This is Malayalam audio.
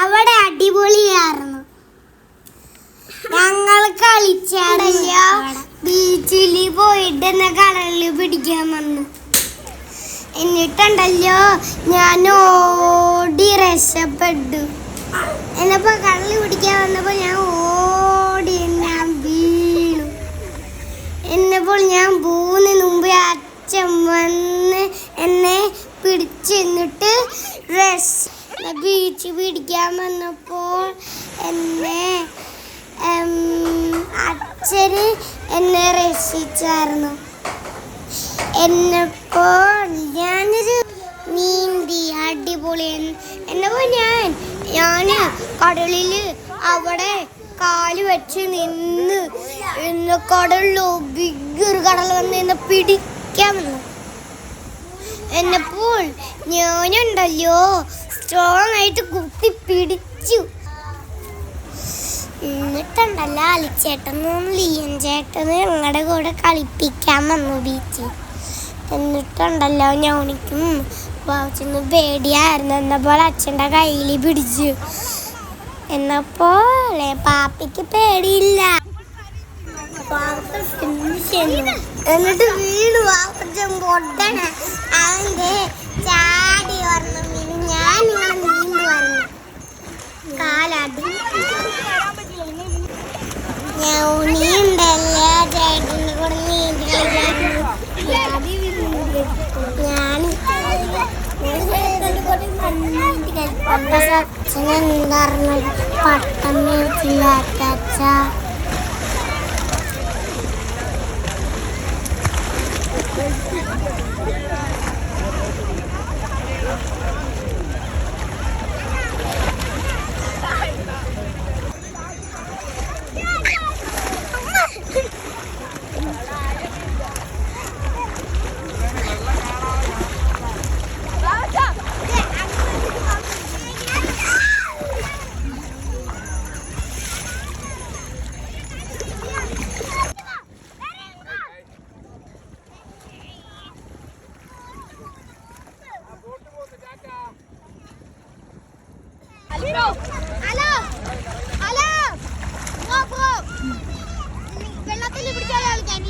അവിടെ അടിപൊളിയായിരുന്നു. ഞങ്ങൾ കളിച്ചാടല്ലോ ബീച്ചിൽ പോയിട്ട് കടലിൽ പിടിക്കാൻ വന്നു. എന്നിട്ടുണ്ടല്ലോ ഞാൻ ഓടി രക്ഷപ്പെട്ടു. എന്നപ്പോ കടലിൽ പിടിക്കാൻ വന്നപ്പോൾ ഞാൻ ഓടി ഞാൻ വീണു. എന്നപ്പോൾ ഞാൻ പോകുന്നതിന് മുമ്പ് അച്ഛൻ വന്ന് എന്നെ പിടിച്ചെന്നിട്ട് ബീച്ച് പിടിക്കാൻ വന്നപ്പോൾ അച്ഛന് എന്നെ രക്ഷിച്ചായിരുന്നു. എന്നപ്പോൾ ഞാനൊരു നീന്തി അടിപൊളി. എന്നപ്പോൾ ഞാൻ കടലിൽ അവിടെ കാല് വെച്ച് നിന്ന് കടലിലോ ബിഗ്ഗൊരു കടൽ വന്ന് എന്നെ പിടിക്കാൻ വന്നു. എന്നപ്പോൾ ഞാനുണ്ടല്ലോ സ്ട്രോങ് ആയിട്ട് കുത്തി പിടിച്ചു. എന്നിട്ടുണ്ടല്ലോ അലിച്ചേട്ടനും ലിയൻ ചേട്ടനും ഞങ്ങളുടെ കൂടെ കളിപ്പിക്കാൻ വന്നു ബീച്ചിൽ. എന്നിട്ടുണ്ടല്ലോ ഞാനിക്കും വാച്ചിന്ന് പേടിയായിരുന്നു. എന്നപ്പോൾ അച്ഛൻ്റെ കയ്യിൽ പിടിച്ചു. എന്നപ്പോൾ പാപ്പിക്ക് പേടിയില്ല. എന്നിട്ട് വീട് വാപ്പച്ചൻ പൊട്ടണ അവൻ്റെ ചാടി വരണം. ഞാൻ ഇങ്ങനെ നീന്തി വരണം. കാലാട്ടി നീന്തല്ലേ ചേട്ടൻ്റെ കൂടെ നീന്തി കളിക്കായിരുന്നു. അച്ഛൻ എന്തായിരുന്നു പട്ടം മേടിച്ചില്ല അച്ഛ. വെള്ളത്തിൽ പിടിച്ചാൽ കളിക്കാൻ